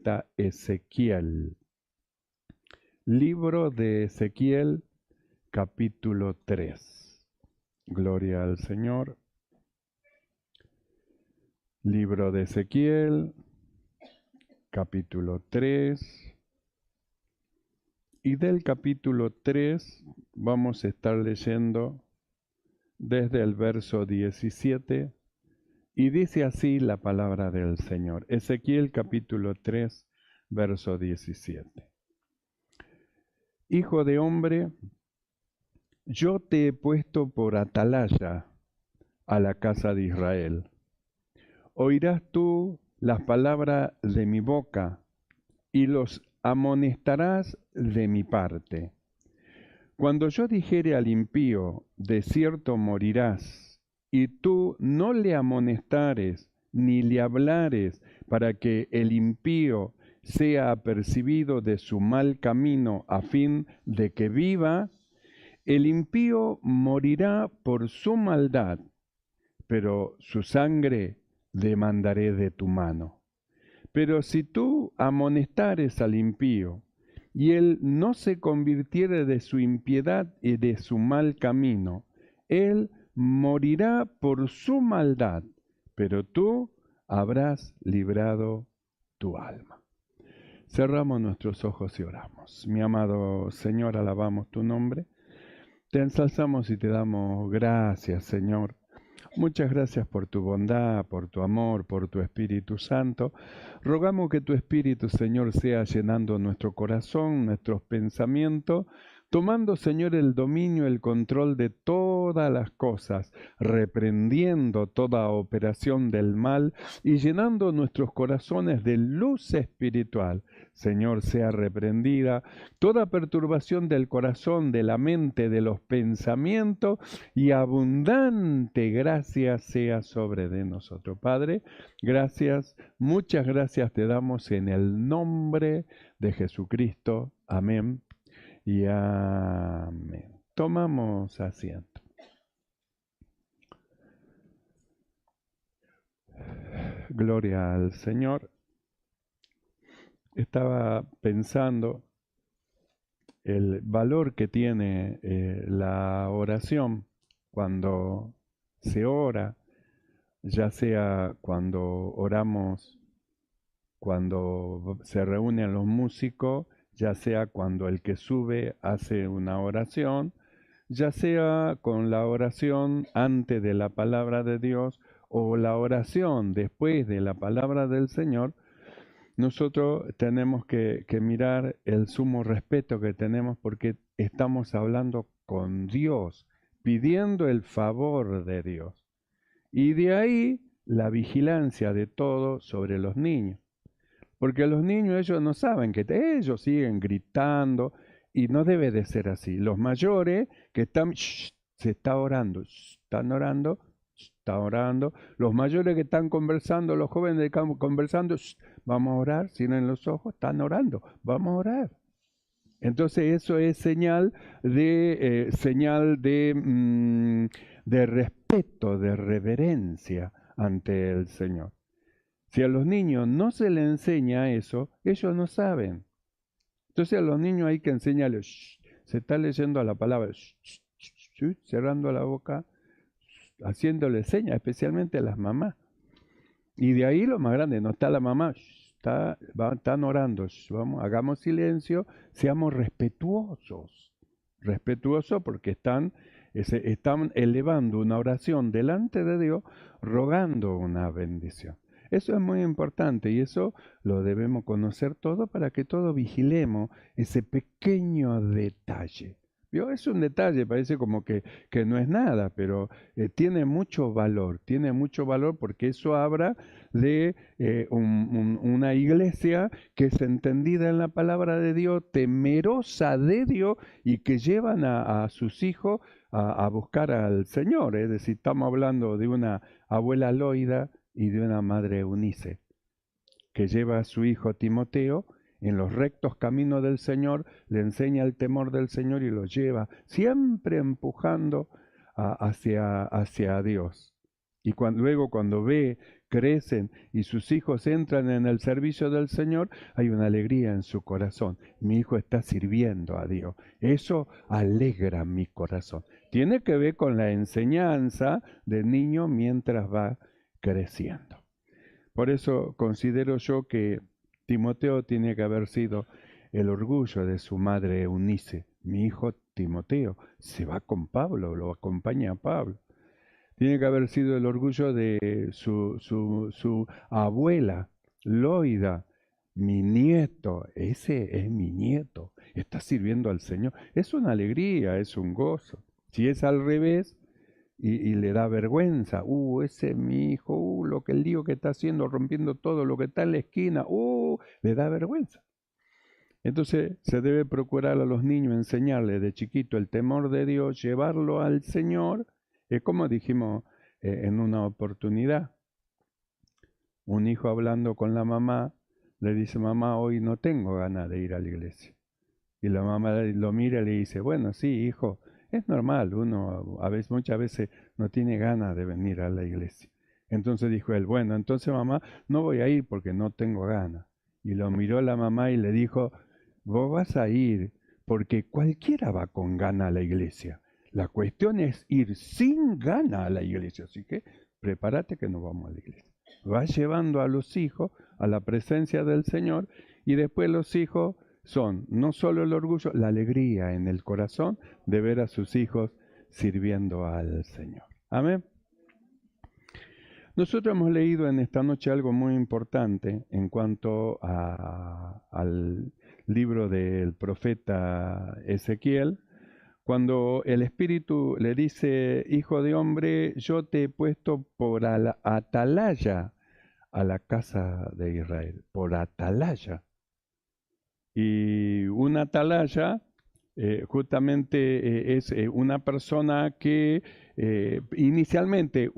profeta Ezequiel. Libro de Ezequiel, capítulo 3. Gloria al Señor. Libro de Ezequiel, capítulo 3. Y del capítulo 3 vamos a estar leyendo desde el verso 17. Y dice así la palabra del Señor. Ezequiel capítulo 3, verso 17. Hijo de hombre, yo te he puesto por atalaya a la casa de Israel. Oirás tú las palabras de mi boca y los amonestarás de mi parte. Cuando yo dijere al impío, de cierto morirás, y tú no le amonestares ni le hablares para que el impío sea apercibido de su mal camino a fin de que viva, el impío morirá por su maldad, pero su sangre demandaré de tu mano. Pero si tú amonestares al impío, y él no se convirtiere de su impiedad y de su mal camino, él morirá por su maldad, pero tú habrás librado tu alma. Cerramos nuestros ojos y oramos. Mi amado Señor, alabamos tu nombre. Te ensalzamos y te damos gracias, Señor. Muchas gracias por tu bondad, por tu amor, por tu Espíritu Santo. Rogamos que tu Espíritu, Señor, sea llenando nuestro corazón, nuestros pensamientos, tomando, Señor, el dominio, el control de todas las cosas, reprendiendo toda operación del mal y llenando nuestros corazones de luz espiritual. Señor, sea reprendida toda perturbación del corazón, de la mente, de los pensamientos, y abundante gracia sea sobre de nosotros. Padre, gracias, muchas gracias te damos en el nombre de Jesucristo. Amén y amén. Tomamos asiento. Gloria al Señor. Estaba pensando el valor que tiene la oración cuando se ora, ya sea cuando oramos, cuando se reúnen los músicos, ya sea cuando el que sube hace una oración, ya sea con la oración antes de la palabra de Dios o la oración después de la palabra del Señor. Nosotros tenemos que mirar el sumo respeto que tenemos porque estamos hablando con Dios, pidiendo el favor de Dios. Y de ahí la vigilancia de todo sobre los niños. Porque los niños ellos no saben que ellos siguen gritando y no debe de ser así. Los mayores que están, se está orando, están orando, está orando. Los mayores que están conversando, los jóvenes que están conversando, vamos a orar, cierren los ojos, están orando, vamos a orar. Entonces eso es señal de respeto, de reverencia ante el Señor. Si a los niños no se les enseña eso, ellos no saben. Entonces a los niños hay que enseñarles, se está leyendo la palabra, cerrando la boca, haciéndole señas, especialmente a las mamás. Y de ahí lo más grande, no está la mamá, están orando, vamos, hagamos silencio, seamos respetuosos porque están elevando una oración delante de Dios, rogando una bendición. Eso es muy importante y eso lo debemos conocer todo para que todos vigilemos ese pequeño detalle. ¿Vio? Es un detalle, parece como que no es nada, pero tiene mucho valor porque eso habla de una iglesia que es entendida en la palabra de Dios, temerosa de Dios y que llevan a sus hijos a buscar al Señor. Es decir, estamos hablando de una abuela Loida y de una madre Eunice que lleva a su hijo Timoteo en los rectos caminos del Señor, le enseña el temor del Señor y lo lleva siempre empujando hacia Dios. Y luego cuando ve crecen y sus hijos entran en el servicio del Señor, hay una alegría en su corazón. Mi hijo está sirviendo a Dios. Eso alegra mi corazón. Tiene que ver con la enseñanza del niño mientras va creciendo. Por eso considero yo que Timoteo tiene que haber sido el orgullo de su madre Eunice. Mi hijo Timoteo se va con Pablo, lo acompaña a Pablo. Tiene que haber sido el orgullo de su abuela, Loida. Mi nieto, ese es mi nieto, está sirviendo al Señor. Es una alegría, es un gozo. Si es al revés y le da vergüenza, ese es mi hijo, lo que el lío que está haciendo, rompiendo todo lo que está en la esquina, le da vergüenza. Entonces se debe procurar a los niños enseñarles de chiquito el temor de Dios, llevarlo al Señor. Como dijimos en una oportunidad, un hijo hablando con la mamá, le dice, mamá, hoy no tengo ganas de ir a la iglesia. Y la mamá lo mira y le dice, bueno, sí, hijo, es normal, uno muchas veces no tiene ganas de venir a la iglesia. Entonces dijo él, bueno, entonces mamá, no voy a ir porque no tengo ganas. Y lo miró la mamá y le dijo, vos vas a ir porque cualquiera va con ganas a la iglesia. La cuestión es ir sin ganas a la iglesia, así que prepárate que nos vamos a la iglesia. Vas llevando a los hijos a la presencia del Señor y después los hijos son no solo el orgullo, la alegría en el corazón de ver a sus hijos sirviendo al Señor. Amén. Nosotros hemos leído en esta noche algo muy importante en cuanto al libro del profeta Ezequiel, cuando el Espíritu le dice, hijo de hombre, yo te he puesto por atalaya a la casa de Israel, por atalaya. Y una atalaya justamente es una persona que inicialmente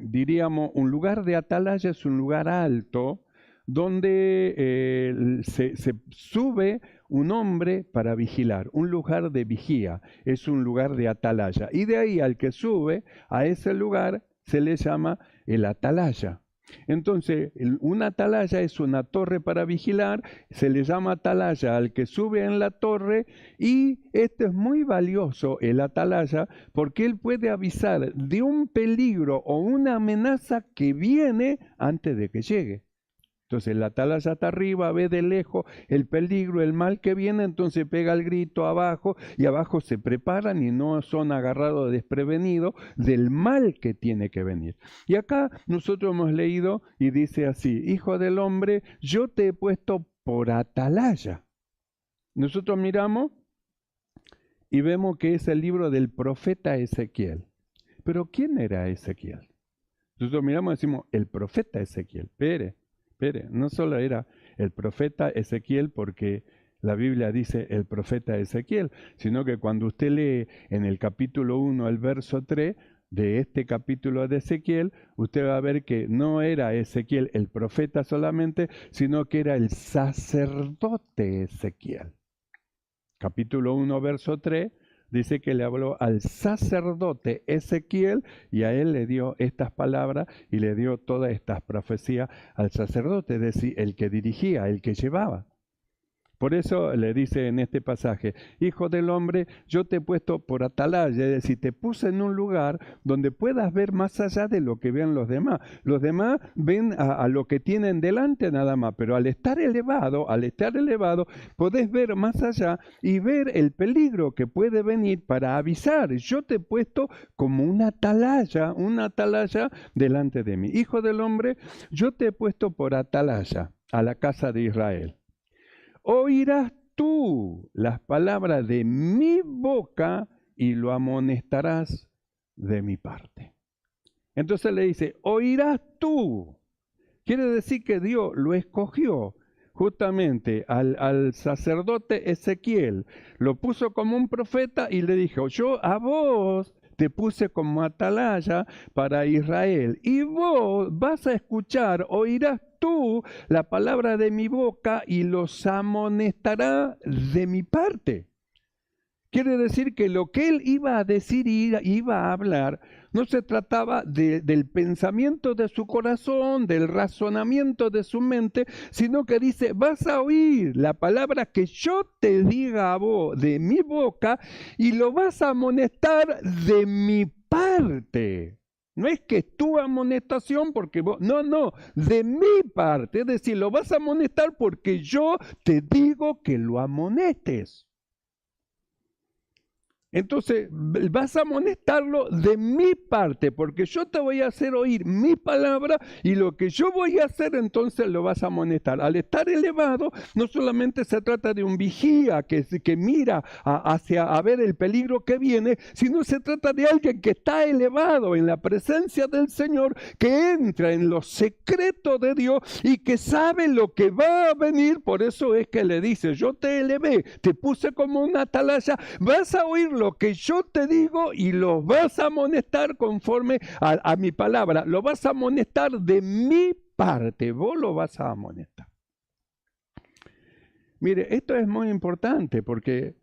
diríamos, un lugar de atalaya es un lugar alto donde se sube un hombre para vigilar, un lugar de vigía, es un lugar de atalaya. Y de ahí al que sube a ese lugar se le llama el atalaya. Entonces, una atalaya es una torre para vigilar, se le llama atalaya al que sube en la torre, y esto es muy valioso, el atalaya, porque él puede avisar de un peligro o una amenaza que viene antes de que llegue. Entonces la atalaya está arriba, ve de lejos el peligro, el mal que viene, entonces pega el grito abajo y abajo se preparan y no son agarrados desprevenidos del mal que tiene que venir. Y acá nosotros hemos leído y dice así, hijo del hombre, yo te he puesto por atalaya. Nosotros miramos y vemos que es el libro del profeta Ezequiel. Pero ¿quién era Ezequiel? Nosotros miramos y decimos, el profeta Ezequiel. No solo era el profeta Ezequiel porque la Biblia dice el profeta Ezequiel, sino que cuando usted lee en el capítulo 1, el verso 3 de este capítulo de Ezequiel, usted va a ver que no era Ezequiel el profeta solamente, sino que era el sacerdote Ezequiel. Capítulo 1, verso 3. Dice que le habló al sacerdote Ezequiel y a él le dio estas palabras y le dio todas estas profecías al sacerdote, es decir, el que dirigía, el que llevaba. Por eso le dice en este pasaje, hijo del hombre, yo te he puesto por atalaya, es decir, te puse en un lugar donde puedas ver más allá de lo que vean los demás. Los demás ven a lo que tienen delante nada más, pero al estar elevado, podés ver más allá y ver el peligro que puede venir para avisar. Yo te he puesto como una atalaya delante de mí. Hijo del hombre, yo te he puesto por atalaya a la casa de Israel. Oirás tú las palabras de mi boca y lo amonestarás de mi parte. Entonces le dice, oirás tú. Quiere decir que Dios lo escogió justamente al sacerdote Ezequiel. Lo puso como un profeta y le dijo, yo a vos te puse como atalaya para Israel. Y vos vas a escuchar, oirás tú la palabra de mi boca y los amonestará de mi parte. Quiere decir que lo que él iba a decir y iba a hablar no se trataba del pensamiento de su corazón, del razonamiento de su mente, sino que dice, vas a oír la palabra que yo te diga a vos de mi boca y lo vas a amonestar de mi parte. No es que tu amonestación porque vos, no, de mi parte. Es decir, lo vas a amonestar porque yo te digo que lo amonestes. Entonces, vas a amonestarlo de mi parte, porque yo te voy a hacer oír mi palabra y lo que yo voy a hacer, entonces lo vas a amonestar. Al estar elevado, no solamente se trata de un vigía que mira a ver el peligro que viene, sino se trata de alguien que está elevado en la presencia del Señor, que entra en los secretos de Dios y que sabe lo que va a venir. Por eso es que le dice, yo te elevé, te puse como una atalaya, vas a oír lo que yo te digo y lo vas a amonestar conforme a mi palabra. Lo vas a amonestar de mi parte, vos lo vas a amonestar. Mire, esto es muy importante porque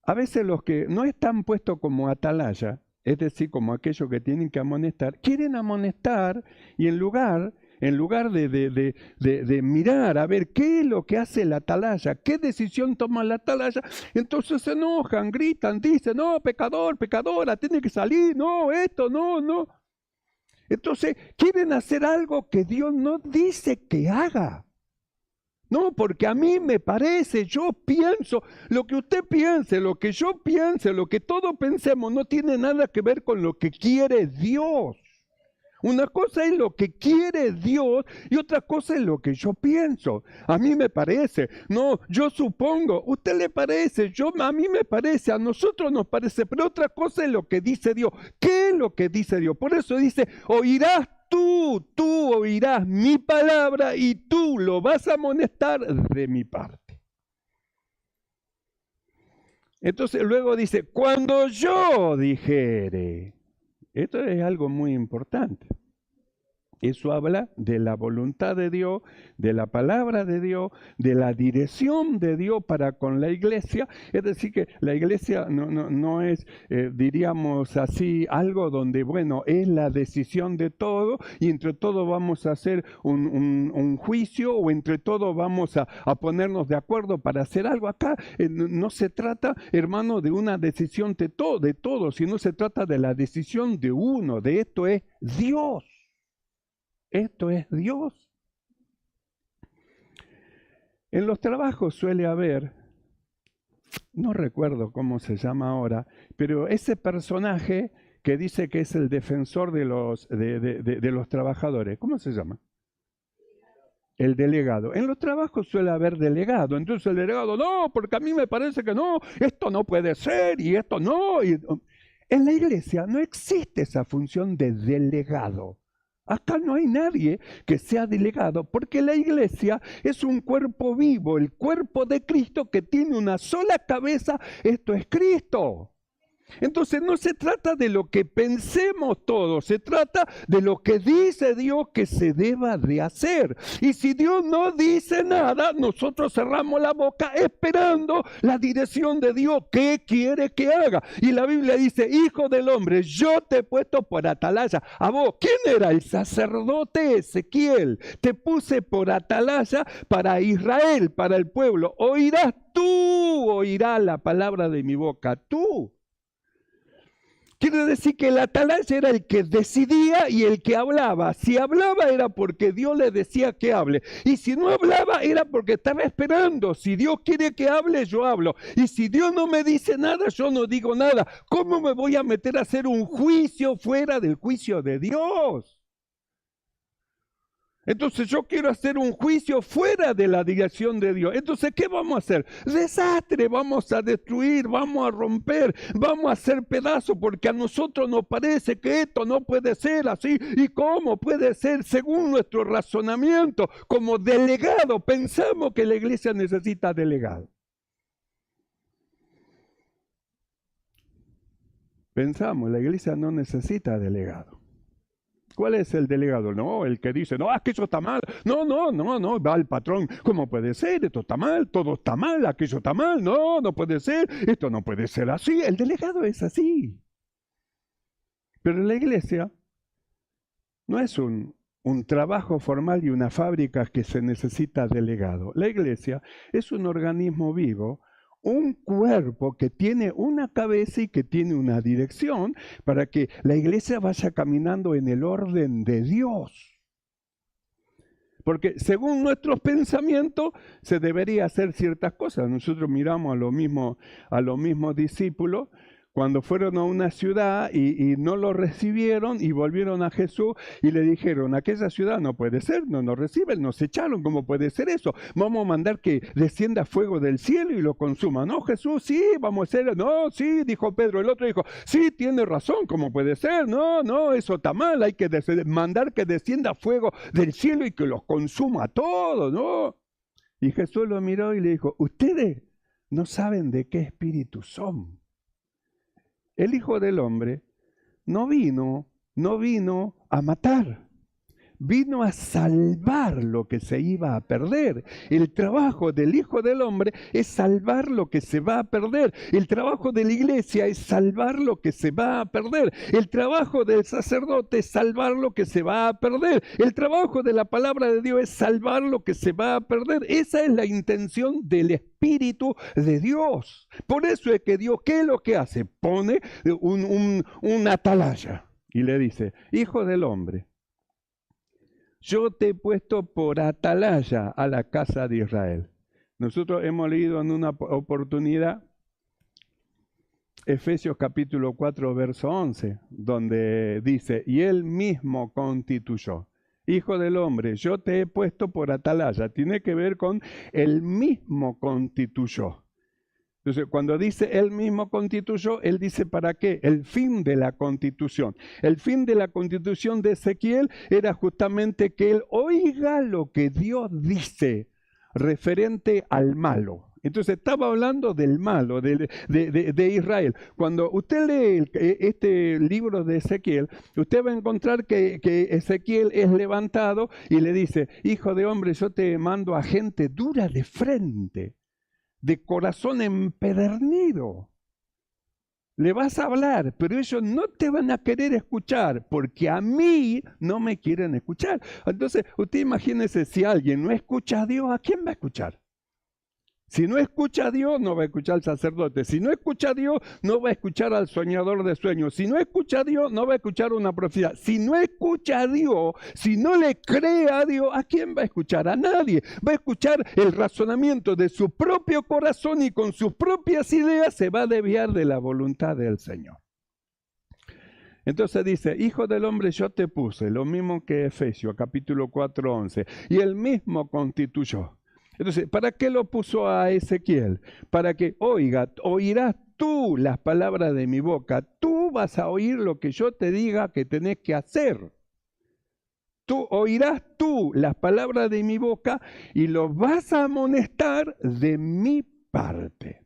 a veces los que no están puestos como atalaya, es decir, como aquellos que tienen que amonestar, quieren amonestar y en lugar de mirar a ver qué es lo que hace la atalaya, qué decisión toma la atalaya, entonces se enojan, gritan, dicen, no, pecador, pecadora, tiene que salir, no, esto, no. Entonces quieren hacer algo que Dios no dice que haga. No, porque a mí me parece, yo pienso, lo que usted piense, lo que yo piense, lo que todos pensemos, no tiene nada que ver con lo que quiere Dios. Una cosa es lo que quiere Dios y otra cosa es lo que yo pienso. A mí me parece, no, yo supongo, usted le parece, a mí me parece, a nosotros nos parece, pero otra cosa es lo que dice Dios. ¿Qué es lo que dice Dios? Por eso dice, oirás tú oirás mi palabra y tú lo vas a amonestar de mi parte. Entonces luego dice, cuando yo dijere. Esto es algo muy importante. Eso habla de la voluntad de Dios, de la palabra de Dios, de la dirección de Dios para con la iglesia. Es decir, que la iglesia no es, diríamos así, algo donde, bueno, es la decisión de todo y entre todos vamos a hacer un juicio o entre todos vamos a ponernos de acuerdo para hacer algo. Acá no se trata, hermano, de una decisión de todo, sino se trata de la decisión de uno. De esto es Dios. Esto es Dios. En los trabajos suele haber, no recuerdo cómo se llama ahora, pero ese personaje que dice que es el defensor de los trabajadores, ¿cómo se llama? El delegado. En los trabajos suele haber delegado. Entonces el delegado, no, porque a mí me parece que no, esto no puede ser y esto no. En la iglesia no existe esa función de delegado. Acá no hay nadie que sea delegado, porque la iglesia es un cuerpo vivo, el cuerpo de Cristo que tiene una sola cabeza, esto es Cristo. Entonces no se trata de lo que pensemos todos, se trata de lo que dice Dios que se deba de hacer. Y si Dios no dice nada, nosotros cerramos la boca esperando la dirección de Dios. ¿Qué quiere que haga? Y la Biblia dice, hijo del hombre, yo te he puesto por atalaya. A vos, ¿quién era? El sacerdote Ezequiel. Te puse por atalaya para Israel, para el pueblo. Oirás la palabra de mi boca, tú. Quiere decir que el atalaya era el que decidía y el que hablaba. Si hablaba era porque Dios le decía que hable. Y si no hablaba era porque estaba esperando. Si Dios quiere que hable, yo hablo. Y si Dios no me dice nada, yo no digo nada. ¿Cómo me voy a meter a hacer un juicio fuera del juicio de Dios? Entonces yo quiero hacer un juicio fuera de la dirección de Dios. Entonces, ¿qué vamos a hacer? Desastre, vamos a destruir, vamos a romper, vamos a hacer pedazos, porque a nosotros nos parece que esto no puede ser así. ¿Y cómo puede ser? Según nuestro razonamiento, como delegado, pensamos que la iglesia necesita delegado. Pensamos, la iglesia no necesita delegado. ¿Cuál es el delegado? No, el que dice, no, aquello está mal. No, va el patrón. ¿Cómo puede ser? Esto está mal, todo está mal, aquello está mal. No puede ser, esto no puede ser así. El delegado es así. Pero la iglesia no es un trabajo formal y una fábrica que se necesita delegado. La iglesia es un organismo vivo, un cuerpo que tiene una cabeza y que tiene una dirección para que la iglesia vaya caminando en el orden de Dios. Porque según nuestros pensamientos se debería hacer ciertas cosas. Nosotros miramos a los mismos discípulos cuando fueron a una ciudad y no lo recibieron y volvieron a Jesús y le dijeron, aquella ciudad no puede ser, no nos reciben, nos echaron, ¿cómo puede ser eso? Vamos a mandar que descienda fuego del cielo y lo consuma. No, Jesús, sí, vamos a hacer, no, sí, dijo Pedro. El otro dijo, sí, tiene razón, ¿cómo puede ser? No, no, eso está mal, hay que mandar que descienda fuego del cielo y que los consuma a todos, ¿no? Y Jesús lo miró y le dijo, ustedes no saben de qué espíritu son. El Hijo del Hombre no vino a matar, vino a salvar lo que se iba a perder. El trabajo del Hijo del Hombre es salvar lo que se va a perder. El trabajo de la iglesia es salvar lo que se va a perder. El trabajo del sacerdote es salvar lo que se va a perder. El trabajo de la palabra de Dios es salvar lo que se va a perder. Esa es la intención del Espíritu de Dios. Por eso es que Dios, ¿qué es lo que hace? Pone una atalaya y le dice, Hijo del Hombre, yo te he puesto por atalaya a la casa de Israel. Nosotros hemos leído en una oportunidad Efesios capítulo 4, verso 11, donde dice, y él mismo constituyó. Hijo del hombre, yo te he puesto por atalaya. Tiene que ver con él mismo constituyó. Entonces, cuando dice él mismo constituyó, él dice ¿para qué? El fin de la constitución. El fin de la constitución de Ezequiel era justamente que él oiga lo que Dios dice referente al malo. Entonces estaba hablando del malo, de Israel. Cuando usted lee este libro de Ezequiel, usted va a encontrar que Ezequiel es levantado y le dice, hijo de hombre, yo te mando a gente dura de frente, de corazón empedernido. Le vas a hablar, pero ellos no te van a querer escuchar, porque a mí no me quieren escuchar. Entonces, usted imagínese, si alguien no escucha a Dios, ¿a quién va a escuchar? Si no escucha a Dios, no va a escuchar al sacerdote. Si no escucha a Dios, no va a escuchar al soñador de sueños. Si no escucha a Dios, no va a escuchar una profecía. Si no escucha a Dios, si no le cree a Dios, ¿a quién va a escuchar? A nadie. Va a escuchar el razonamiento de su propio corazón y con sus propias ideas se va a desviar de la voluntad del Señor. Entonces dice, Hijo del hombre, yo te puse, lo mismo que Efesios, capítulo 4, 11, y él mismo constituyó. Entonces, ¿para qué lo puso a Ezequiel? Para que oirás tú las palabras de mi boca. Tú vas a oír lo que yo te diga que tenés que hacer. Oirás tú las palabras de mi boca y los vas a amonestar de mi parte.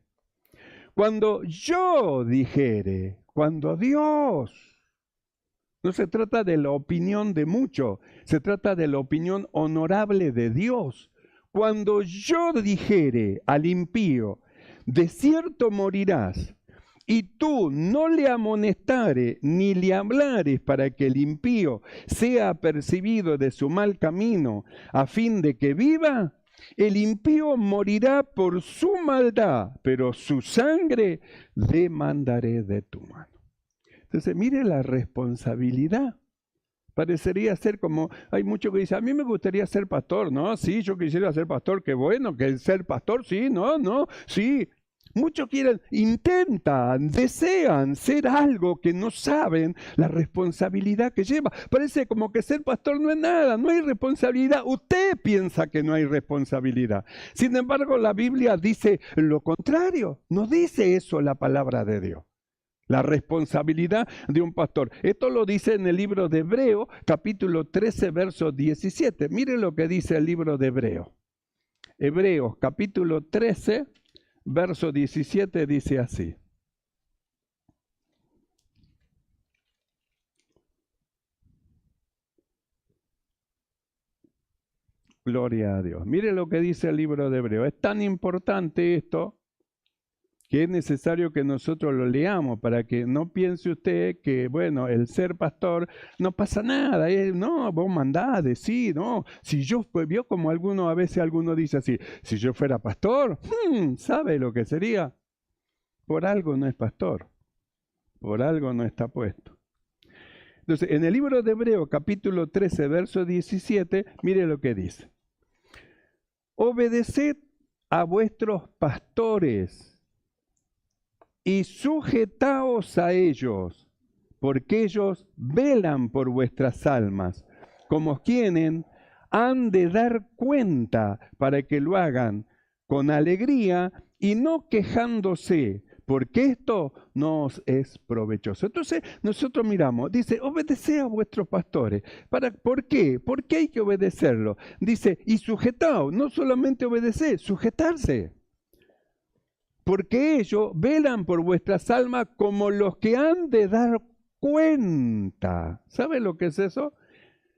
Cuando yo dijere, cuando Dios, no se trata de la opinión de muchos, se trata de la opinión honorable de Dios. Cuando yo dijere al impío, de cierto morirás, y tú no le amonestares ni le hablares para que el impío sea apercibido de su mal camino, a fin de que viva, el impío morirá por su maldad, pero su sangre demandaré de tu mano. Entonces, mire la responsabilidad. Parecería ser como, hay muchos que dicen, a mí me gustaría ser pastor, ¿no? Sí, yo quisiera ser pastor, qué bueno, que ser pastor, sí, no, sí. Muchos quieren, intentan, desean ser algo que no saben la responsabilidad que lleva. Parece como que ser pastor no es nada, no hay responsabilidad. Usted piensa que no hay responsabilidad. Sin embargo, la Biblia dice lo contrario, no dice eso la palabra de Dios. La responsabilidad de un pastor. Esto lo dice en el libro de Hebreos, capítulo 13, verso 17. Mire lo que dice el libro de Hebreos. Hebreos, capítulo 13, verso 17, dice así. Gloria a Dios. Mire lo que dice el libro de Hebreos. Es tan importante esto que es necesario que nosotros lo leamos para que no piense usted que, bueno, el ser pastor no pasa nada, no, vos mandás, decís, no, si yo, pues, vio como a veces alguno dice así, si yo fuera pastor, ¿sabe lo que sería? Por algo no es pastor, por algo no está puesto. Entonces, en el libro de Hebreos, capítulo 13, verso 17, mire lo que dice. Obedeced a vuestros pastores y sujetaos a ellos, porque ellos velan por vuestras almas, como quienes han de dar cuenta para que lo hagan con alegría y no quejándose, porque esto nos es provechoso. Entonces nosotros miramos, dice, obedeced a vuestros pastores. ¿Por qué? ¿Por qué hay que obedecerlo? Dice, y sujetaos, no solamente obedecer, sujetarse. Porque ellos velan por vuestras almas como los que han de dar cuenta. ¿Sabe lo que es eso?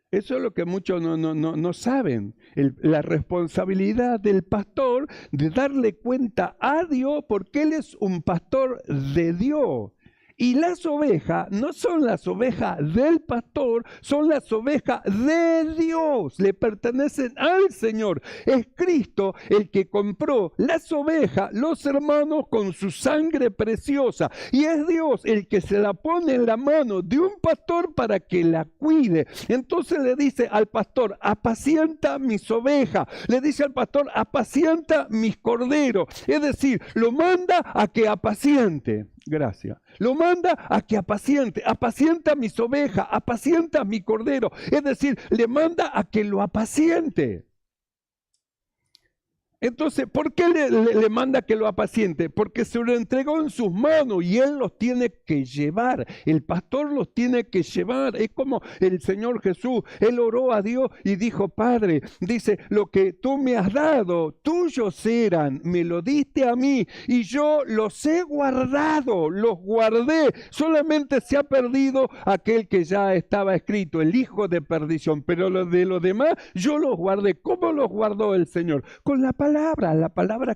Eso es lo que muchos no saben. La responsabilidad del pastor de darle cuenta a Dios porque Él es un pastor de Dios. Y las ovejas no son las ovejas del pastor, son las ovejas de Dios, le pertenecen al Señor. Es Cristo el que compró las ovejas, los hermanos, con su sangre preciosa. Y es Dios el que se la pone en la mano de un pastor para que la cuide. Entonces le dice al pastor, apacienta mis ovejas. Le dice al pastor, apacienta mis corderos. Es decir, lo manda a que apaciente. Gracias. Lo manda a que apacienta mis ovejas, apacienta mi cordero. Es decir, le manda a que lo apaciente. Entonces, ¿por qué le manda que lo apaciente? Porque se lo entregó en sus manos y Él los tiene que llevar. El pastor los tiene que llevar. Es como el Señor Jesús. Él oró a Dios y dijo, Padre, dice, lo que tú me has dado, tuyos eran, me lo diste a mí y yo los he guardado, los guardé. Solamente se ha perdido aquel que ya estaba escrito, el hijo de perdición. Pero de los demás, yo los guardé. ¿Cómo los guardó el Señor? Con la palabra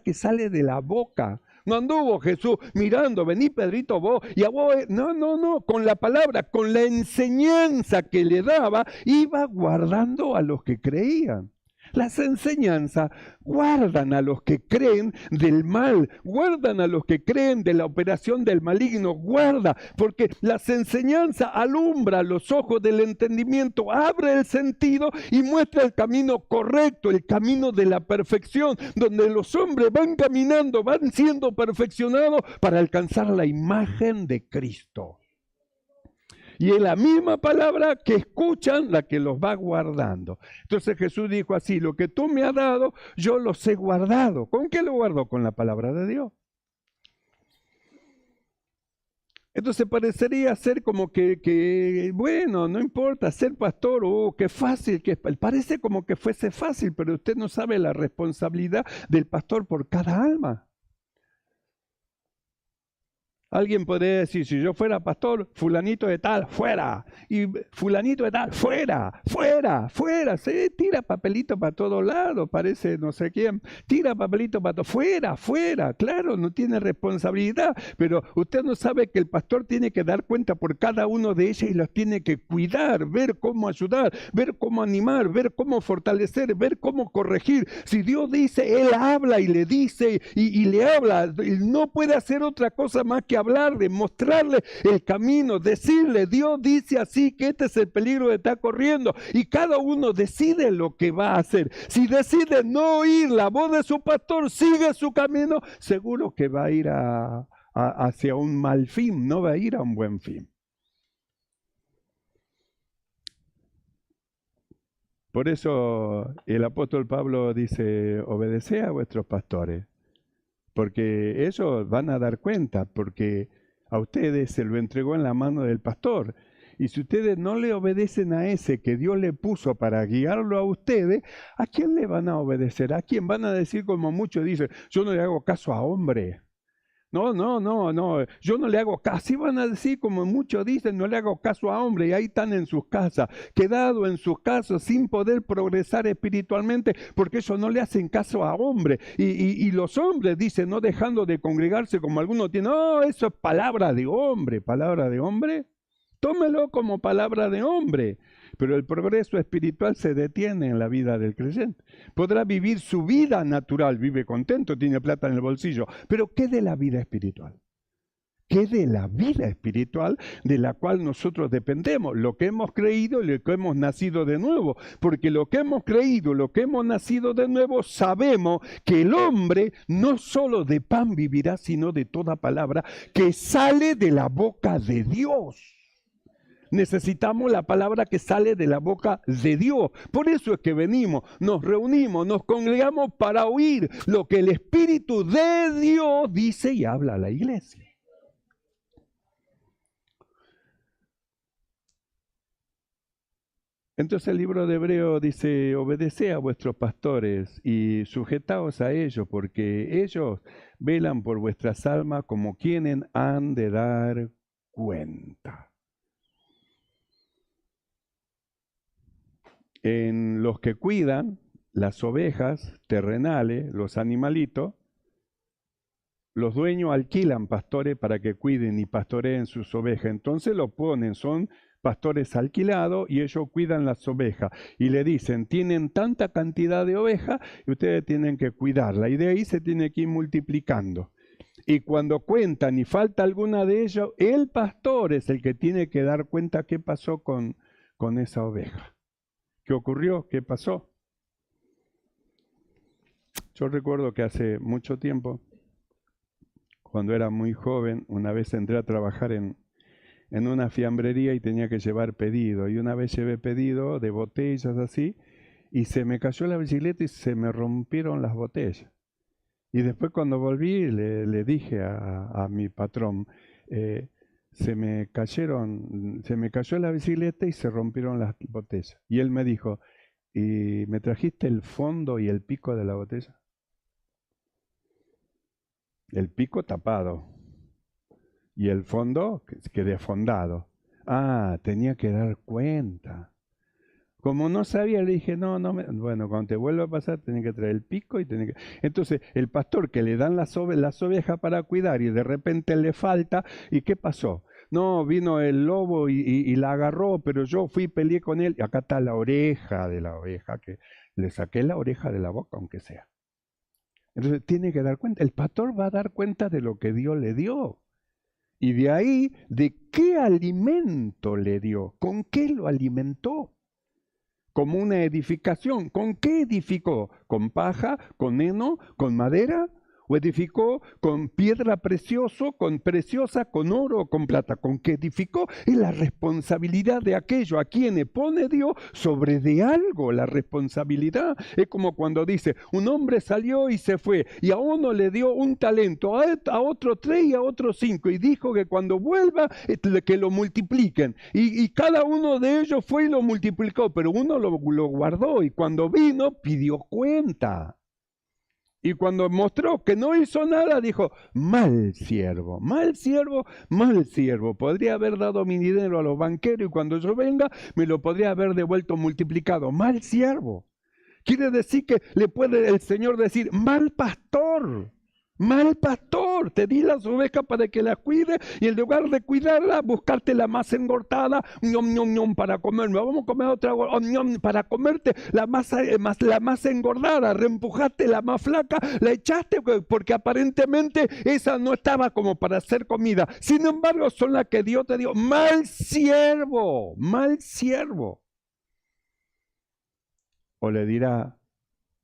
que sale de la boca. No anduvo Jesús mirando, vení Pedrito vos, y a vos, no, con la palabra, con la enseñanza que le daba, iba guardando a los que creían. Las enseñanzas guardan a los que creen del mal, guardan a los que creen de la operación del maligno, guarda, porque las enseñanzas alumbran los ojos del entendimiento, abre el sentido y muestra el camino correcto, el camino de la perfección, donde los hombres van caminando, van siendo perfeccionados para alcanzar la imagen de Cristo. Y es la misma palabra que escuchan la que los va guardando. Entonces Jesús dijo así, lo que tú me has dado, yo los he guardado. ¿Con qué lo guardo? Con la palabra de Dios. Entonces parecería ser como que bueno, no importa, ser pastor, qué fácil, parece como que fuese fácil, pero usted no sabe la responsabilidad del pastor por cada alma. Alguien podría decir, si yo fuera pastor, fulanito de tal, fuera. Y fulanito de tal, fuera. Sí, tira papelito para todos lados, parece no sé quién. Tira papelito para todo, fuera. Claro, no tiene responsabilidad. Pero usted no sabe que el pastor tiene que dar cuenta por cada uno de ellas y los tiene que cuidar, ver cómo ayudar, ver cómo animar, ver cómo fortalecer, ver cómo corregir. Si Dios dice, Él habla y le dice y le habla. Él no puede hacer otra cosa más que hablarle, mostrarle el camino, decirle, Dios dice así que este es el peligro que está corriendo y cada uno decide lo que va a hacer. Si decide no oír la voz de su pastor, sigue su camino, seguro que va a ir hacia un mal fin, no va a ir a un buen fin. Por eso el apóstol Pablo dice, obedeced a vuestros pastores. Porque ellos van a dar cuenta, porque a ustedes se lo entregó en la mano del pastor. Y si ustedes no le obedecen a ese que Dios le puso para guiarlo a ustedes, ¿a quién le van a obedecer? ¿A quién van a decir, como muchos dicen, yo no le hago caso a hombre? No, yo no le hago caso. Así van a decir, como muchos dicen, no le hago caso a hombre, y ahí están en sus casas, quedados en sus casas sin poder progresar espiritualmente, porque ellos no le hacen caso a hombre. Y los hombres dicen, no dejando de congregarse como algunos tienen, no, eso es palabra de hombre. ¿Palabra de hombre? Tómelo como palabra de hombre. Pero el progreso espiritual se detiene en la vida del creyente. Podrá vivir su vida natural, vive contento, tiene plata en el bolsillo, pero ¿qué de la vida espiritual? ¿Qué de la vida espiritual de la cual nosotros dependemos? Lo que hemos creído y lo que hemos nacido de nuevo. Porque lo que hemos creído, lo que hemos nacido de nuevo, sabemos que el hombre no solo de pan vivirá, sino de toda palabra que sale de la boca de Dios. Necesitamos la palabra que sale de la boca de Dios. Por eso es que venimos, nos reunimos, nos congregamos para oír lo que el Espíritu de Dios dice y habla a la iglesia. Entonces el libro de Hebreo dice, obedeced a vuestros pastores y sujetaos a ellos, porque ellos velan por vuestras almas como quienes han de dar cuenta. En los que cuidan las ovejas terrenales, los animalitos, los dueños alquilan pastores para que cuiden y pastoreen sus ovejas. Entonces lo ponen, son pastores alquilados y ellos cuidan las ovejas. Y le dicen, tienen tanta cantidad de ovejas y ustedes tienen que cuidarla. Y de ahí se tiene que ir multiplicando. Y cuando cuentan y falta alguna de ellos, el pastor es el que tiene que dar cuenta qué pasó con esa oveja. ¿Qué ocurrió? ¿Qué pasó? Yo recuerdo que hace mucho tiempo, cuando era muy joven, una vez entré a trabajar en una fiambrería y tenía que llevar pedido. Y una vez llevé pedido de botellas así, y se me cayó la bicicleta y se me rompieron las botellas. Y después cuando volví le dije a mi patrón, se me cayó la bicicleta y se rompieron las botellas. Y él me dijo, ¿y me trajiste el fondo y el pico de la botella? El pico tapado y el fondo que desfondado. Ah, tenía que dar cuenta. Como no sabía, le dije, bueno, cuando te vuelva a pasar, tenés que traer el pico y tenés que... Entonces, el pastor que le dan las ovejas para cuidar y de repente le falta, ¿y qué pasó? No, vino el lobo y la agarró, pero yo fui y peleé con él. Y acá está la oreja de la oveja, que le saqué la oreja de la boca, aunque sea. Entonces, tiene que dar cuenta. El pastor va a dar cuenta de lo que Dios le dio. Y de ahí, de qué alimento le dio, con qué lo alimentó. Como una edificación. ¿Con qué edificó? ¿Con paja? ¿Con heno? ¿Con madera? ¿O edificó con piedra preciosa, con oro o con plata? ¿Con qué edificó? Es la responsabilidad de aquello a quienes pone Dios sobre de algo. La responsabilidad es como cuando dice, un hombre salió y se fue, y a uno le dio un talento, a otro 3 y a otro 5, y dijo que cuando vuelva que lo multipliquen. Y cada uno de ellos fue y lo multiplicó, pero uno lo guardó, y cuando vino pidió cuenta. Y cuando mostró que no hizo nada, dijo, mal siervo, mal siervo, mal siervo. Podría haber dado mi dinero a los banqueros y cuando yo venga me lo podría haber devuelto multiplicado. Mal siervo. Quiere decir que le puede el Señor decir, mal pastor. Mal pastor, te di las ovejas para que las cuides y en lugar de cuidarla, buscarte la más engordada, para comerme. Vamos a comer otra para comerte la más engordada, reempujaste la más flaca, la echaste porque aparentemente esa no estaba como para hacer comida. Sin embargo, son las que Dios te dio. Mal siervo, mal siervo. O le dirá,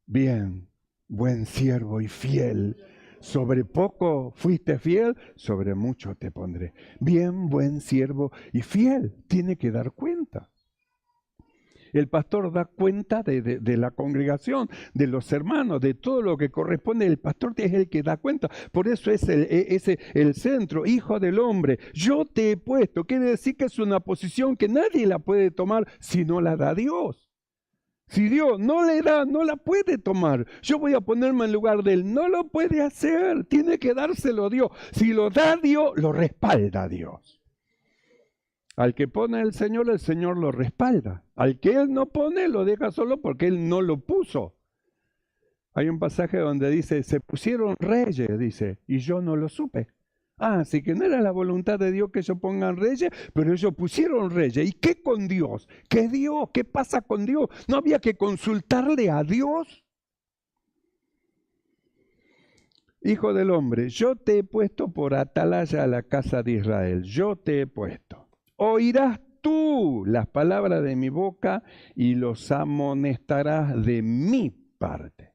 bien, buen siervo y fiel. Sobre poco fuiste fiel, sobre mucho te pondré. Bien, buen siervo y fiel. Tiene que dar cuenta. El pastor da cuenta de la congregación, de los hermanos, de todo lo que corresponde. El pastor es el que da cuenta. Por eso es el centro, hijo del hombre. Yo te he puesto. Quiere decir que es una posición que nadie la puede tomar si no la da Dios. Si Dios no le da, no la puede tomar. Yo voy a ponerme en lugar de él. No lo puede hacer. Tiene que dárselo Dios. Si lo da Dios, lo respalda Dios. Al que pone el Señor lo respalda. Al que él no pone, lo deja solo porque él no lo puso. Hay un pasaje donde dice, se pusieron reyes, dice, y yo no lo supe. Así que no era la voluntad de Dios que ellos pongan reyes, pero ellos pusieron reyes. ¿Y qué con Dios? ¿Qué Dios? ¿Qué pasa con Dios? ¿No había que consultarle a Dios? Hijo del hombre, yo te he puesto por atalaya a la casa de Israel. Yo te he puesto. Oirás tú las palabras de mi boca y los amonestarás de mi parte.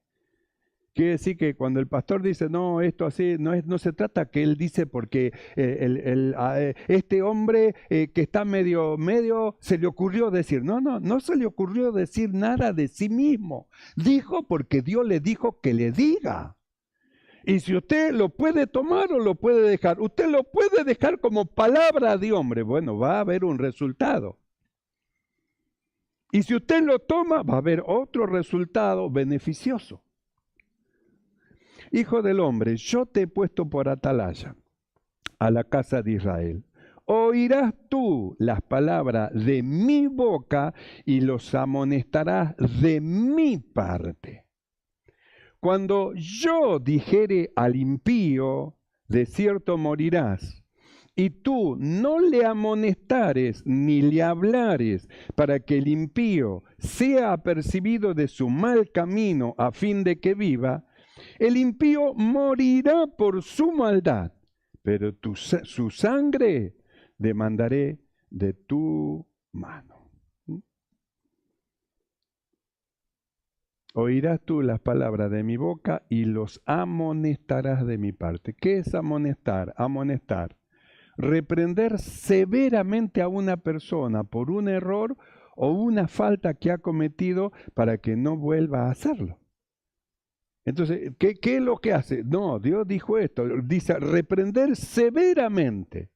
Quiere decir que cuando el pastor dice, no, esto así, no se trata que él dice porque este hombre que está medio, se le ocurrió decir. No se le ocurrió decir nada de sí mismo. Dijo porque Dios le dijo que le diga. Y si usted lo puede tomar o lo puede dejar, usted lo puede dejar como palabra de hombre, bueno, va a haber un resultado. Y si usted lo toma, va a haber otro resultado beneficioso. Hijo del hombre, yo te he puesto por atalaya a la casa de Israel. Oirás tú las palabras de mi boca y los amonestarás de mi parte. Cuando yo dijere al impío, de cierto morirás, y tú no le amonestares ni le hablares para que el impío sea apercibido de su mal camino a fin de que viva, el impío morirá por su maldad, pero su sangre demandaré de tu mano. Oirás tú las palabras de mi boca y los amonestarás de mi parte. ¿Qué es amonestar? Amonestar. Reprender severamente a una persona por un error o una falta que ha cometido para que no vuelva a hacerlo. Entonces, ¿qué es lo que hace? No, Dios dijo esto, dice reprender severamente.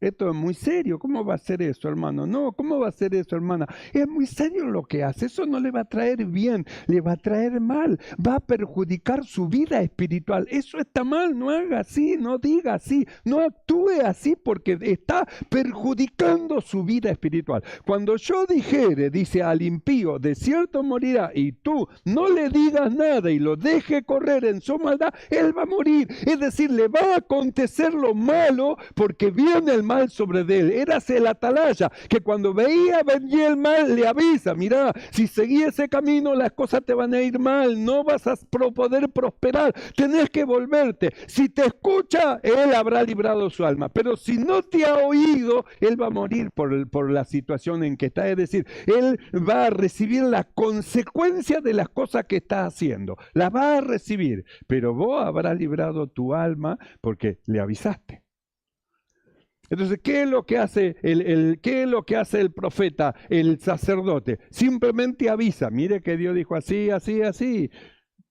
Esto es muy serio. ¿Cómo va a ser eso, hermano? No, ¿cómo va a ser eso, hermana? Es muy serio lo que hace. Eso no le va a traer bien, le va a traer mal. Va a perjudicar su vida espiritual. Eso está mal. No haga así, no diga así, no actúe así porque está perjudicando su vida espiritual. Cuando yo dijere, dice al impío, de cierto morirá, y tú no le digas nada y lo deje correr en su maldad, él va a morir. Es decir, le va a acontecer lo malo porque viene el mal sobre de él. Eras el atalaya que cuando veía venir el mal le avisa, mira, si seguís ese camino las cosas te van a ir mal, no vas a poder prosperar, tenés que volverte. Si te escucha, él habrá librado su alma, pero si no te ha oído, él va a morir por la situación en que está. Es decir, él va a recibir la consecuencia de las cosas que está haciendo, la va a recibir, pero vos habrás librado tu alma porque le avisaste. Entonces, ¿qué es lo que hace qué es lo que hace el profeta, el sacerdote? Simplemente avisa, mire que Dios dijo así, así, así.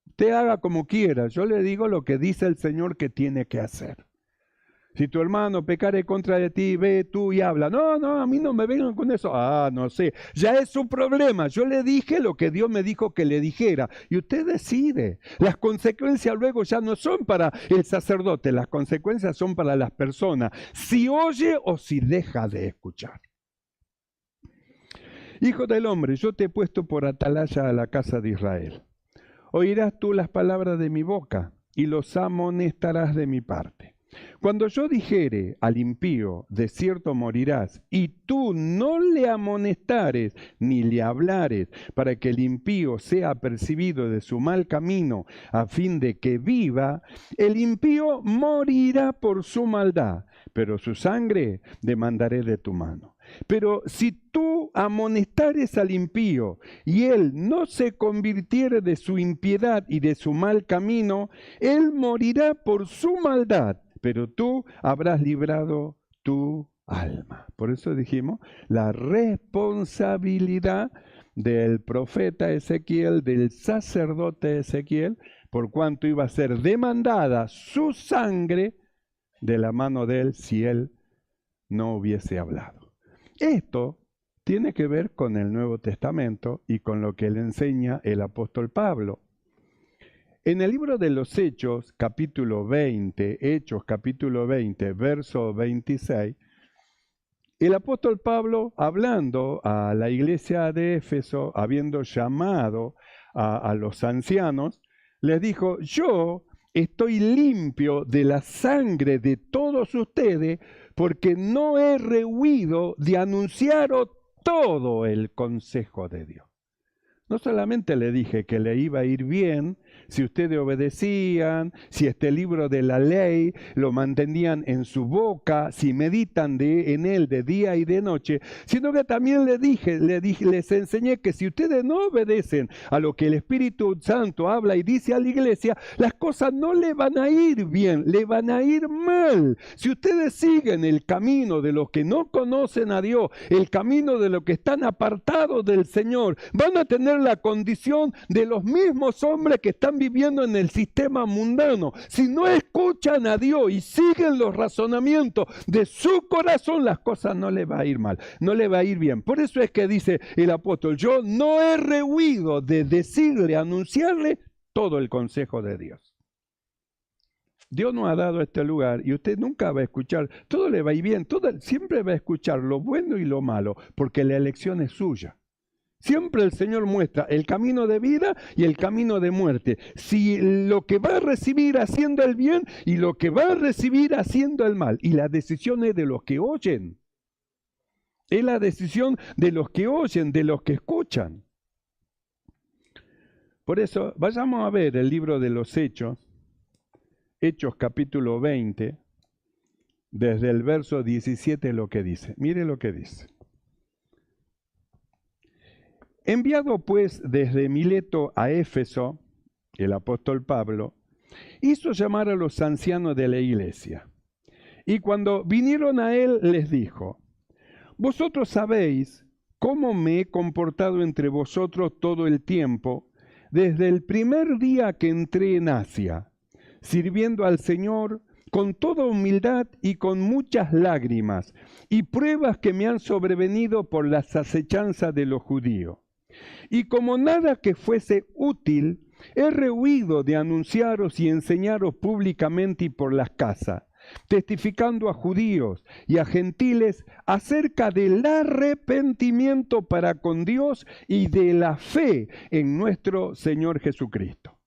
Usted haga como quiera, yo le digo lo que dice el Señor que tiene que hacer. Si tu hermano pecare contra de ti, ve tú y habla. No, a mí no me vengan con eso. No sé, ya es su problema. Yo le dije lo que Dios me dijo que le dijera. Y usted decide. Las consecuencias luego ya no son para el sacerdote, las consecuencias son para las personas. Si oye o si deja de escuchar. Hijo del hombre, yo te he puesto por atalaya a la casa de Israel. Oirás tú las palabras de mi boca y los amonestarás de mi parte. Cuando yo dijere al impío, de cierto morirás, y tú no le amonestares ni le hablares para que el impío sea apercibido de su mal camino a fin de que viva, el impío morirá por su maldad, pero su sangre demandaré de tu mano. Pero si tú amonestares al impío y él no se convirtiere de su impiedad y de su mal camino, él morirá por su maldad, pero tú habrás librado tu alma. Por eso dijimos, la responsabilidad del profeta Ezequiel, del sacerdote Ezequiel, por cuanto iba a ser demandada su sangre de la mano de él si él no hubiese hablado. Esto tiene que ver con el Nuevo Testamento y con lo que le enseña el apóstol Pablo. En el libro de los Hechos, capítulo 20, Hechos capítulo 20, verso 26, el apóstol Pablo, hablando a la iglesia de Éfeso, habiendo llamado a los ancianos, les dijo: yo estoy limpio de la sangre de todos ustedes, porque no he rehuido de anunciaros todo el consejo de Dios. No solamente le dije que le iba a ir bien si ustedes obedecían, si este libro de la ley lo mantenían en su boca, si meditan en él de día y de noche, sino que también les enseñé que si ustedes no obedecen a lo que el Espíritu Santo habla y dice a la iglesia, las cosas no le van a ir bien, le van a ir mal. Si ustedes siguen el camino de los que no conocen a Dios, el camino de los que están apartados del Señor, van a tener la condición de los mismos hombres que están viviendo en el sistema mundano. Si no escuchan a Dios y siguen los razonamientos de su corazón, las cosas no les va a ir mal, no les va a ir bien. Por eso es que dice el apóstol: yo no he rehuido de decirle, anunciarle todo el consejo de Dios. Dios nos ha dado este lugar y usted nunca va a escuchar, todo le va a ir bien, siempre va a escuchar lo bueno y lo malo, porque la elección es suya. Siempre el Señor muestra el camino de vida y el camino de muerte. Si lo que va a recibir haciendo el bien y lo que va a recibir haciendo el mal. Y la decisión es de los que oyen. Es la decisión de los que oyen, de los que escuchan. Por eso, vayamos a ver el libro de los Hechos, Hechos capítulo 20, desde el verso 17 lo que dice. Mire lo que dice. Enviado pues desde Mileto a Éfeso, el apóstol Pablo hizo llamar a los ancianos de la iglesia. Y cuando vinieron a él, les dijo: vosotros sabéis cómo me he comportado entre vosotros todo el tiempo, desde el primer día que entré en Asia, sirviendo al Señor con toda humildad y con muchas lágrimas, y pruebas que me han sobrevenido por las acechanzas de los judíos. Y como nada que fuese útil, he rehuido de anunciaros y enseñaros públicamente y por las casas, testificando a judíos y a gentiles acerca del arrepentimiento para con Dios y de la fe en nuestro Señor Jesucristo.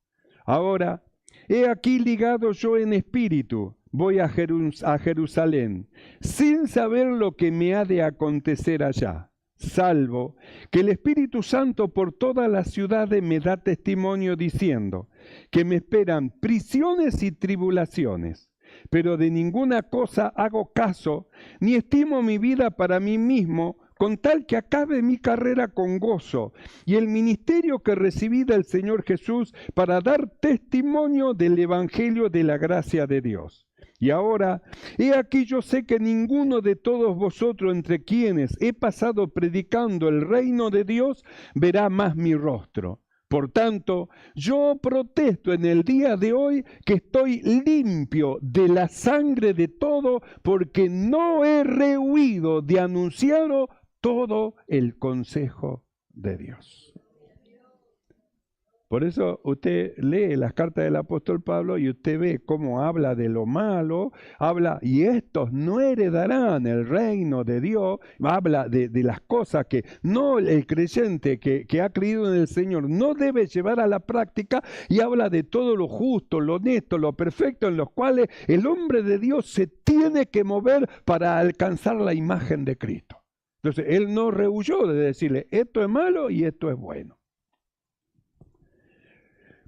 Ahora, he aquí ligado yo en espíritu, voy a Jerusalén, sin saber lo que me ha de acontecer allá, salvo que el Espíritu Santo por todas las ciudades me da testimonio diciendo que me esperan prisiones y tribulaciones. Pero de ninguna cosa hago caso, ni estimo mi vida para mí mismo, con tal que acabe mi carrera con gozo y el ministerio que recibí del Señor Jesús para dar testimonio del Evangelio de la gracia de Dios. Y ahora, he aquí yo sé que ninguno de todos vosotros entre quienes he pasado predicando el reino de Dios verá más mi rostro. Por tanto, yo protesto en el día de hoy que estoy limpio de la sangre de todo, porque no he rehuido de anunciaros todo el consejo de Dios. Por eso usted lee las cartas del apóstol Pablo y usted ve cómo habla de lo malo, habla, y estos no heredarán el reino de Dios, habla de las cosas que no el creyente que ha creído en el Señor no debe llevar a la práctica, y habla de todo lo justo, lo honesto, lo perfecto, en los cuales el hombre de Dios se tiene que mover para alcanzar la imagen de Cristo. Entonces, él no rehuyó de decirle, esto es malo y esto es bueno.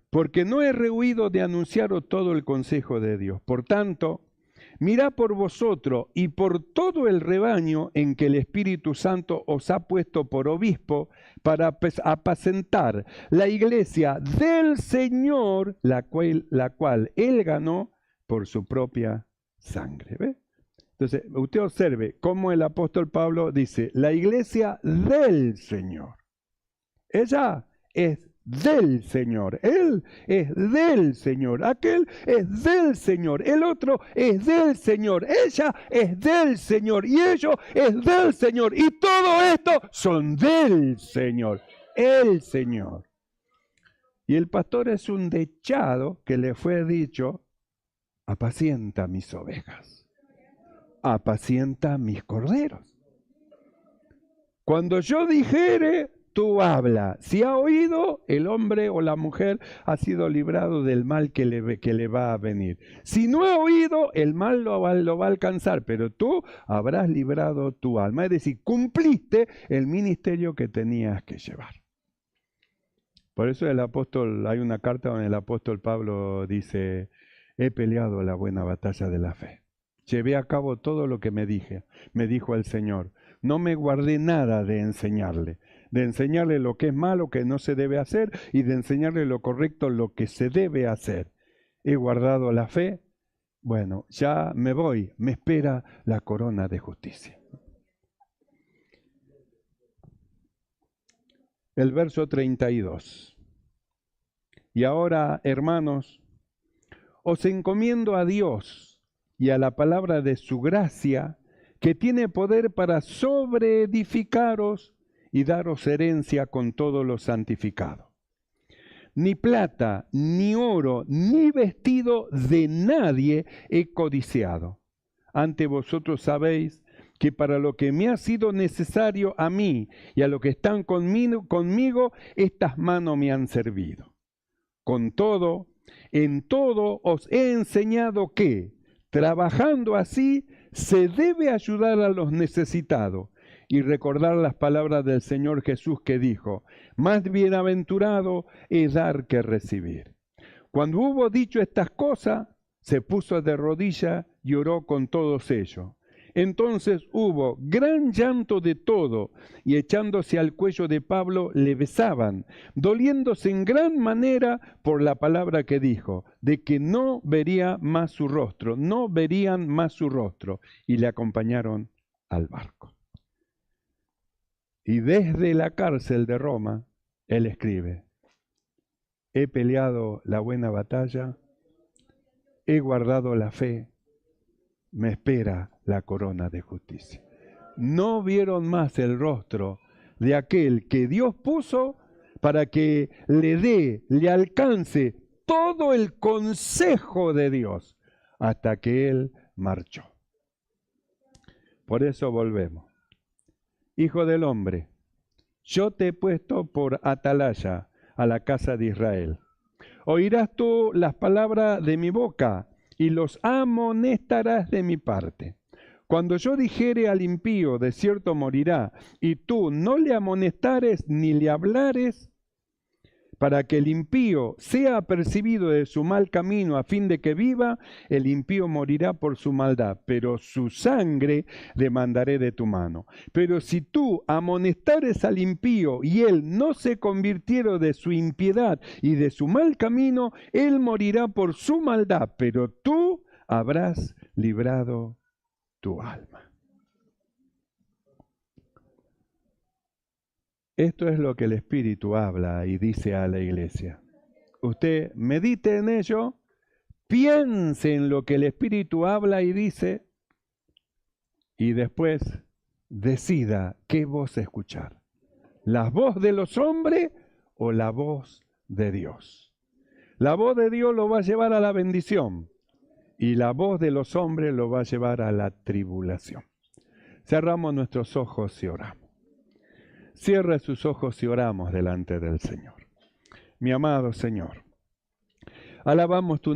Porque no he rehuido de anunciaros todo el consejo de Dios. Por tanto, mirad por vosotros y por todo el rebaño en que el Espíritu Santo os ha puesto por obispo para apacentar la iglesia del Señor, la cual Él ganó por su propia sangre. ¿Ve? Entonces, usted observe cómo el apóstol Pablo dice, la iglesia del Señor. Ella es del Señor. Él es del Señor. Aquel es del Señor. El otro es del Señor. Ella es del Señor. Y ellos es del Señor. Y todo esto son del Señor. El Señor. Y el pastor es un dechado que le fue dicho: apacienta mis ovejas, apacienta mis corderos. Cuando yo dijere, tú habla. Si ha oído, el hombre o la mujer ha sido librado del mal que le va a venir. Si no ha oído, el mal lo va a alcanzar, pero tú habrás librado tu alma. Es decir, cumpliste el ministerio que tenías que llevar. Por eso hay una carta donde el apóstol Pablo dice: he peleado la buena batalla de la fe. Llevé a cabo todo lo que me dijo el Señor. No me guardé nada de enseñarle lo que es malo, que no se debe hacer, y de enseñarle lo correcto, lo que se debe hacer. He guardado la fe. Bueno, ya me voy, me espera la corona de justicia. El verso 32. Y ahora, hermanos, os encomiendo a Dios y a la palabra de su gracia, que tiene poder para sobreedificaros y daros herencia con todos los santificados. Ni plata, ni oro, ni vestido de nadie he codiciado. Ante vosotros sabéis que para lo que me ha sido necesario a mí y a los que están conmigo, estas manos me han servido. Con todo, en todo os he enseñado que, trabajando así, se debe ayudar a los necesitados y recordar las palabras del Señor Jesús, que dijo: más bienaventurado es dar que recibir. Cuando hubo dicho estas cosas, se puso de rodillas y oró con todos ellos. Entonces hubo gran llanto de todo, y echándose al cuello de Pablo le besaban, doliéndose en gran manera por la palabra que dijo, de que no verían más su rostro, y le acompañaron al barco. Y desde la cárcel de Roma, él escribe: he peleado la buena batalla, he guardado la fe, me espera la corona de justicia. No vieron más el rostro de aquel que Dios puso para que le alcance todo el consejo de Dios, hasta que él marchó. Por eso volvemos. Hijo del hombre, yo te he puesto por atalaya a la casa de Israel. Oirás tú las palabras de mi boca y los amonestarás de mi parte. Cuando yo dijere al impío, de cierto morirá, y tú no le amonestares ni le hablares, para que el impío sea apercibido de su mal camino a fin de que viva, el impío morirá por su maldad, pero su sangre demandaré de tu mano. Pero si tú amonestares al impío y él no se convirtiera de su impiedad y de su mal camino, él morirá por su maldad, pero tú habrás librado tu alma. Esto es lo que el Espíritu habla y dice a la iglesia. Usted medite en ello, piense en lo que el Espíritu habla y dice, y después decida qué voz escuchar. ¿La voz de los hombres o la voz de Dios? La voz de Dios lo va a llevar a la bendición y la voz de los hombres lo va a llevar a la tribulación. Cerramos nuestros ojos y oramos. Cierra sus ojos y oramos delante del Señor. Mi amado Señor, alabamos tu